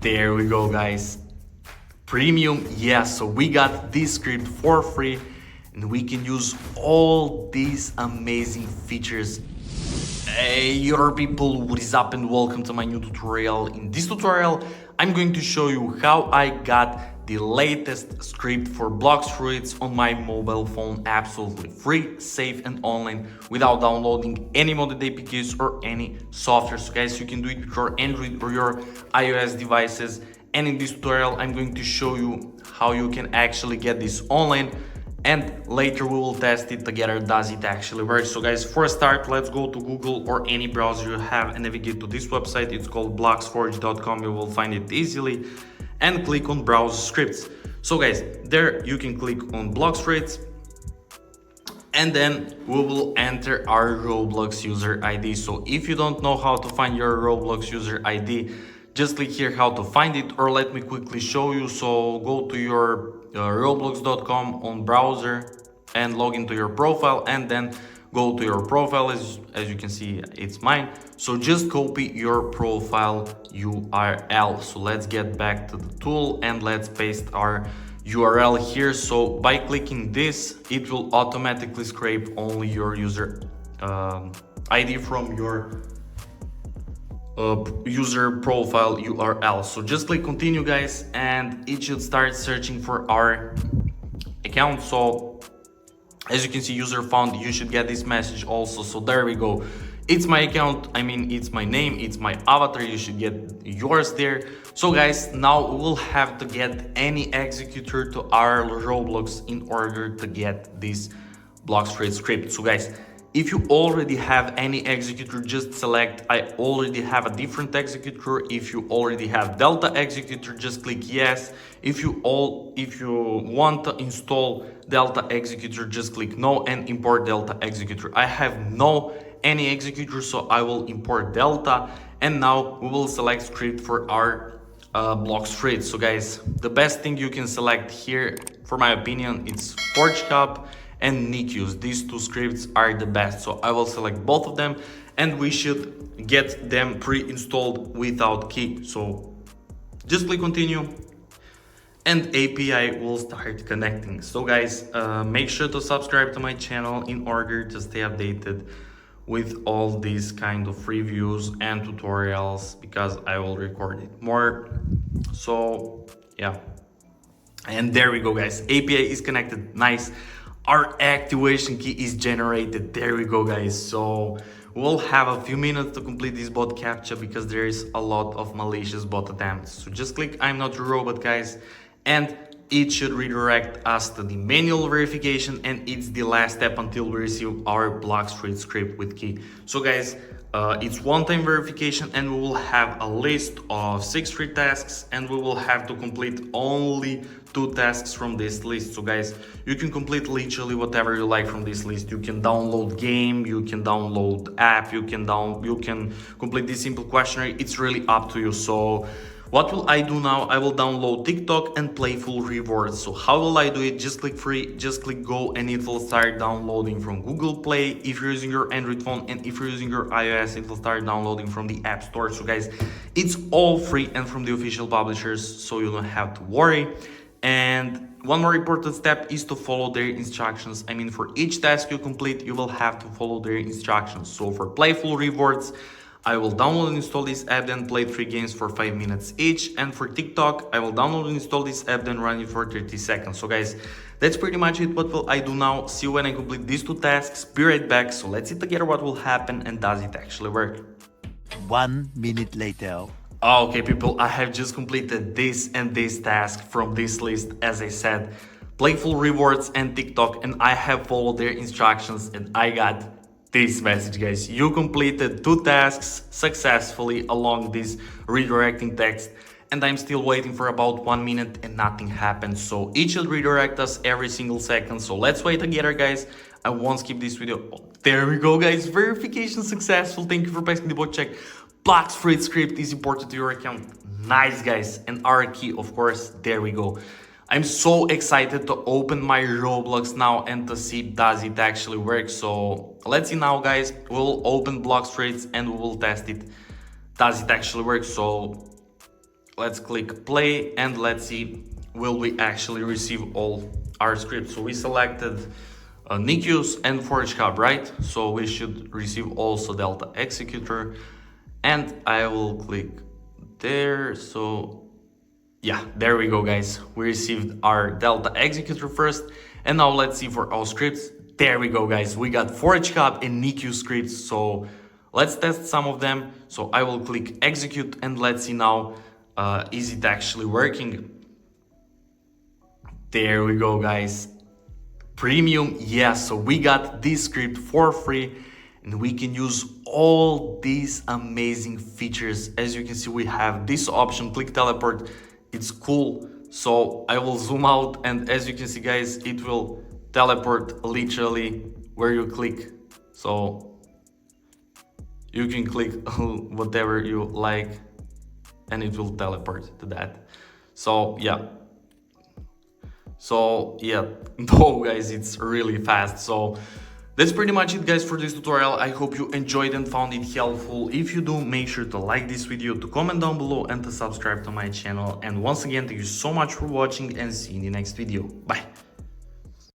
There we go, guys. Premium, yeah, so we got this script for free and we can use all these amazing features. Hey, your people, what is up and welcome to my new tutorial. In this tutorial, I'm going to show you how I got the latest script for Blox Fruits on my mobile phone absolutely free, safe and online without downloading any modded APKs or any software. So guys, you can do it with your Android or your iOS devices. And in this tutorial, I'm going to show you how you can actually get this online, and later we will test it together. Does it actually work? So guys, for a start, let's go to Google or any browser you have and navigate to this website. It's called bloxforge.com. You will find it easily and click on browse scripts. So guys, there you can click on Blox Fruits and then we will enter our Roblox user ID. So if you don't know how to find your Roblox user ID, just click here how to find it, or let me quickly show you. So go to your roblox.com on browser and log into your profile, and then go to your profile. As you can see, it's mine. So just copy your profile URL. So let's get back to the tool and let's paste our URL here. So by clicking this, it will automatically scrape only your user ID from your user profile URL. So just click continue, guys, and it should start searching for our account. So as you can see, user found. You should get this message also. So there we go, it's my account, it's my name, it's my avatar. You should get yours there. So guys, now we will have to get any executor to our Roblox in order to get this Blox Fruits script. So guys, if you already have any executor, just select I already have a different executor. If you already have Delta executor, just click yes. If you want to install Delta executor, just click no and import Delta executor. I have no any executor, so I will import Delta, and now we will select script for our Blox Fruits. So guys, the best thing you can select here, for my opinion, it's Forge Hub and Nikius. These two scripts are the best, so I will select both of them, and we should get them pre-installed without key. So just click continue and API will start connecting. So guys, make sure to subscribe to my channel in order to stay updated with all these kind of reviews and tutorials, because I will record it more. So yeah, and there we go, guys, API is connected. Nice. Our activation key is generated. There we go, guys. So we'll have a few minutes to complete this bot captcha because there is a lot of malicious bot attempts. So just click I'm not a robot, guys, and it should redirect us to the manual verification, and it's the last step until we receive our Blox Fruits script with key. So guys, it's one-time verification, and we will have a list of 6 free tasks, and we will have to complete only 2 tasks from this list. So guys, you can complete literally whatever you like from this list. You can download game, you can download app, you can complete this simple questionnaire. It's really up to you. So what will I do now? I will download TikTok and Playful Rewards. So how will I do it? Just click free, just click go, and it will start downloading from Google Play if you're using your Android phone, and if you're using your iOS, it will start downloading from the App Store. So guys, it's all free and from the official publishers, so you don't have to worry. And one more important step is to follow their instructions. For each task you complete, you will have to follow their instructions. So for Playful Rewards, I will download and install this app, then play 3 games for 5 minutes each. And for TikTok, I will download and install this app, then run it for 30 seconds. So guys, that's pretty much it. What will I do now? See you when I complete these 2 tasks. Be right back. So let's see together what will happen and does it actually work. 1 minute later. Okay, people, I have just completed this and this task from this list, as I said, Playful Rewards and TikTok, and I have followed their instructions, and I got this message, guys. You completed 2 tasks successfully along this redirecting text, and I'm still waiting for about 1 minute and nothing happened. So it should redirect us every single second. So let's wait together, guys. I won't skip this video. Oh, there we go, guys. Verification successful. Thank you for passing the bot check. Blox Fruits script is imported to your account. Nice, guys. And our key, of course. There we go. I'm so excited to open my Roblox now and to see does it actually work. So let's see now, guys. We'll open Blox Fruits and we will test it. Does it actually work? So Let's click play and let's see will we actually receive all our scripts. So we selected NICUs and Forge Hub, right? So we should receive also Delta Executor, and I will click there. So yeah, there we go, guys. We received our Delta Executor first, and now let's see for our scripts. There we go, guys. We got Forge Hub and NICU scripts. So let's test some of them. So I will click execute and let's see now, is it actually working? There we go, guys. Premium, yes. So we got this script for free and we can use all these amazing features. As you can see, we have this option, click teleport. It's cool. So I will zoom out, and as you can see, guys, it will teleport literally where you click. So you can click whatever you like and it will teleport to that. So yeah, no guys, it's really fast. So that's pretty much it, guys, for this tutorial. I hope you enjoyed and found it helpful. If you do, make sure to like this video, to comment down below, and to subscribe to my channel. And once again, thank you so much for watching, and see you in the next video. Bye.